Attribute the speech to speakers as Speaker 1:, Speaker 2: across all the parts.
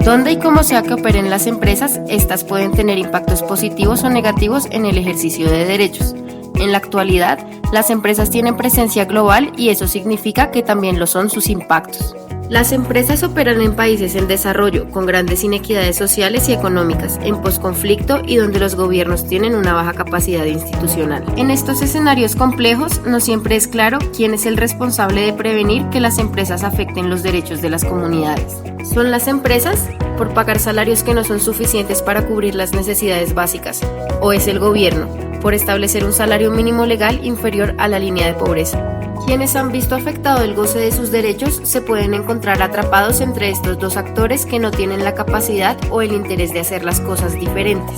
Speaker 1: Donde y como sea que operen las empresas, estas pueden tener impactos positivos o negativos en el ejercicio de derechos. En la actualidad, las empresas tienen presencia global y eso significa que también lo son sus impactos. Las empresas operan en países en desarrollo, con grandes inequidades sociales y económicas, en posconflicto y donde los gobiernos tienen una baja capacidad institucional. En estos escenarios complejos, no siempre es claro quién es el responsable de prevenir que las empresas afecten los derechos de las comunidades. ¿Son las empresas, por pagar salarios que no son suficientes para cubrir las necesidades básicas? ¿O es el gobierno, por establecer un salario mínimo legal inferior a la línea de pobreza? Quienes han visto afectado el goce de sus derechos se pueden encontrar atrapados entre estos dos actores que no tienen la capacidad o el interés de hacer las cosas diferentes.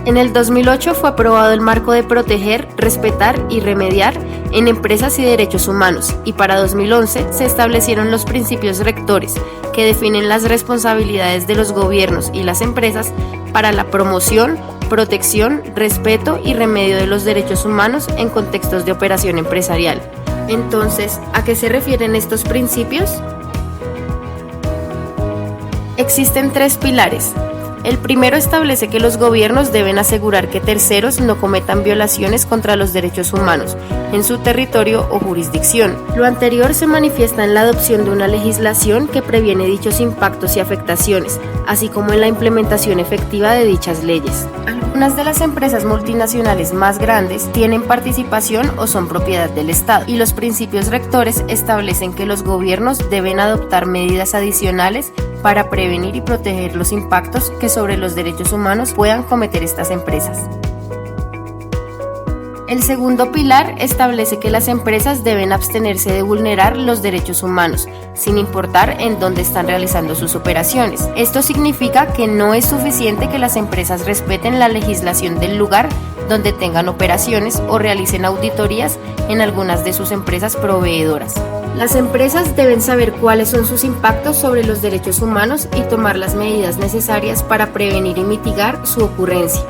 Speaker 1: En el 2008 fue aprobado el marco de proteger, respetar y remediar en empresas y derechos humanos, y para 2011 se establecieron los principios rectores que definen las responsabilidades de los gobiernos y las empresas para la promoción, protección, respeto y remedio de los derechos humanos en contextos de operación empresarial. Entonces, ¿a qué se refieren estos principios? Existen 3 pilares. El primero establece que los gobiernos deben asegurar que terceros no cometan violaciones contra los derechos humanos en su territorio o jurisdicción. Lo anterior se manifiesta en la adopción de una legislación que previene dichos impactos y afectaciones, así como en la implementación efectiva de dichas leyes. Algunas de las empresas multinacionales más grandes tienen participación o son propiedad del Estado, y los principios rectores establecen que los gobiernos deben adoptar medidas adicionales para prevenir y proteger los impactos que sobre los derechos humanos puedan cometer estas empresas. El segundo pilar establece que las empresas deben abstenerse de vulnerar los derechos humanos, sin importar en dónde están realizando sus operaciones. Esto significa que no es suficiente que las empresas respeten la legislación del lugar donde tengan operaciones o realicen auditorías en algunas de sus empresas proveedoras. Las empresas deben saber cuáles son sus impactos sobre los derechos humanos y tomar las medidas necesarias para prevenir y mitigar su ocurrencia,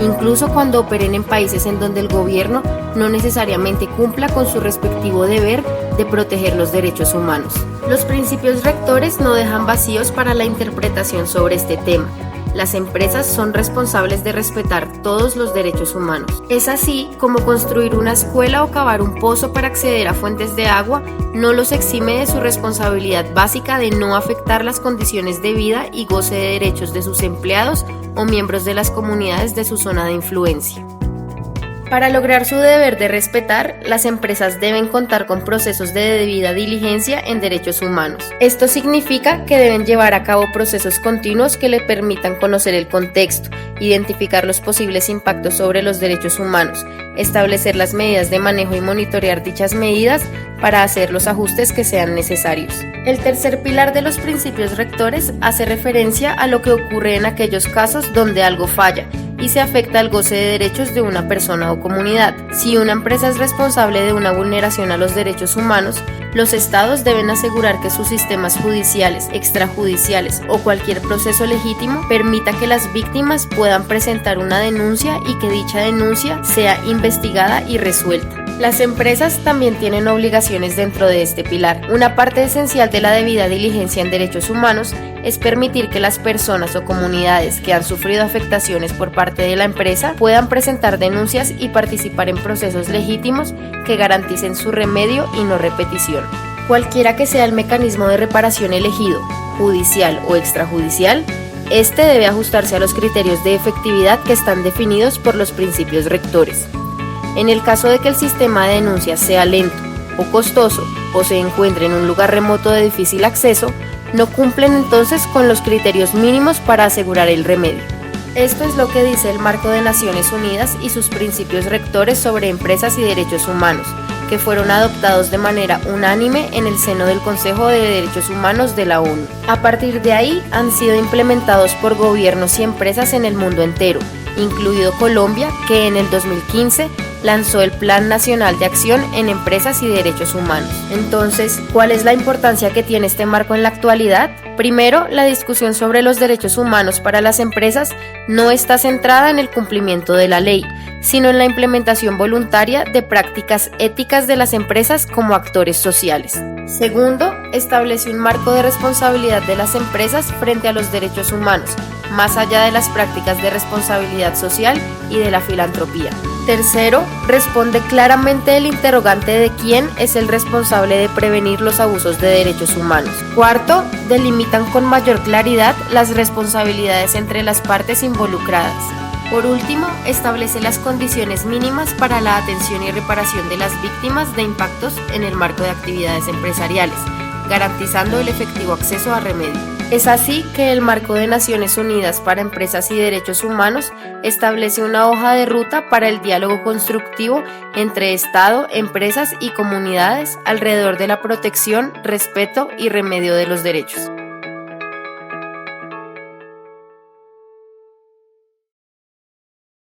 Speaker 1: incluso cuando operen en países en donde el gobierno no necesariamente cumpla con su respectivo deber de proteger los derechos humanos. Los principios rectores no dejan vacíos para la interpretación sobre este tema. Las empresas son responsables de respetar todos los derechos humanos. Es así como construir una escuela o cavar un pozo para acceder a fuentes de agua no los exime de su responsabilidad básica de no afectar las condiciones de vida y goce de derechos de sus empleados o miembros de las comunidades de su zona de influencia. Para lograr su deber de respetar, las empresas deben contar con procesos de debida diligencia en derechos humanos. Esto significa que deben llevar a cabo procesos continuos que le permitan conocer el contexto, identificar los posibles impactos sobre los derechos humanos, establecer las medidas de manejo y monitorear dichas medidas para hacer los ajustes que sean necesarios. El tercer pilar de los principios rectores hace referencia a lo que ocurre en aquellos casos donde algo falla y se afecta al goce de derechos de una persona o comunidad. Si una empresa es responsable de una vulneración a los derechos humanos, los estados deben asegurar que sus sistemas judiciales, extrajudiciales o cualquier proceso legítimo permita que las víctimas puedan presentar una denuncia y que dicha denuncia sea investigada y resuelta. Las empresas también tienen obligaciones dentro de este pilar. Una parte esencial de la debida diligencia en derechos humanos es permitir que las personas o comunidades que han sufrido afectaciones por parte de la empresa puedan presentar denuncias y participar en procesos legítimos que garanticen su remedio y no repetición. Cualquiera que sea el mecanismo de reparación elegido, judicial o extrajudicial, este debe ajustarse a los criterios de efectividad que están definidos por los principios rectores. En el caso de que el sistema de denuncia sea lento o costoso o se encuentre en un lugar remoto de difícil acceso, no cumplen entonces con los criterios mínimos para asegurar el remedio. Esto es lo que dice el Marco de Naciones Unidas y sus principios rectores sobre empresas y derechos humanos, que fueron adoptados de manera unánime en el seno del Consejo de Derechos Humanos de la ONU. A partir de ahí han sido implementados por gobiernos y empresas en el mundo entero, incluido Colombia, que en el 2015 lanzó el Plan Nacional de Acción en Empresas y Derechos Humanos. Entonces, ¿cuál es la importancia que tiene este marco en la actualidad? Primero, la discusión sobre los derechos humanos para las empresas no está centrada en el cumplimiento de la ley, sino en la implementación voluntaria de prácticas éticas de las empresas como actores sociales. Segundo, establece un marco de responsabilidad de las empresas frente a los derechos humanos, más allá de las prácticas de responsabilidad social y de la filantropía. Tercero, responde claramente el interrogante de quién es el responsable de prevenir los abusos de derechos humanos. Cuarto, delimitan con mayor claridad las responsabilidades entre las partes involucradas. Por último, establece las condiciones mínimas para la atención y reparación de las víctimas de impactos en el marco de actividades empresariales, garantizando el efectivo acceso a remedio. Es así que el Marco de Naciones Unidas para Empresas y Derechos Humanos establece una hoja de ruta para el diálogo constructivo entre Estado, empresas y comunidades alrededor de la protección, respeto y remedio de los derechos.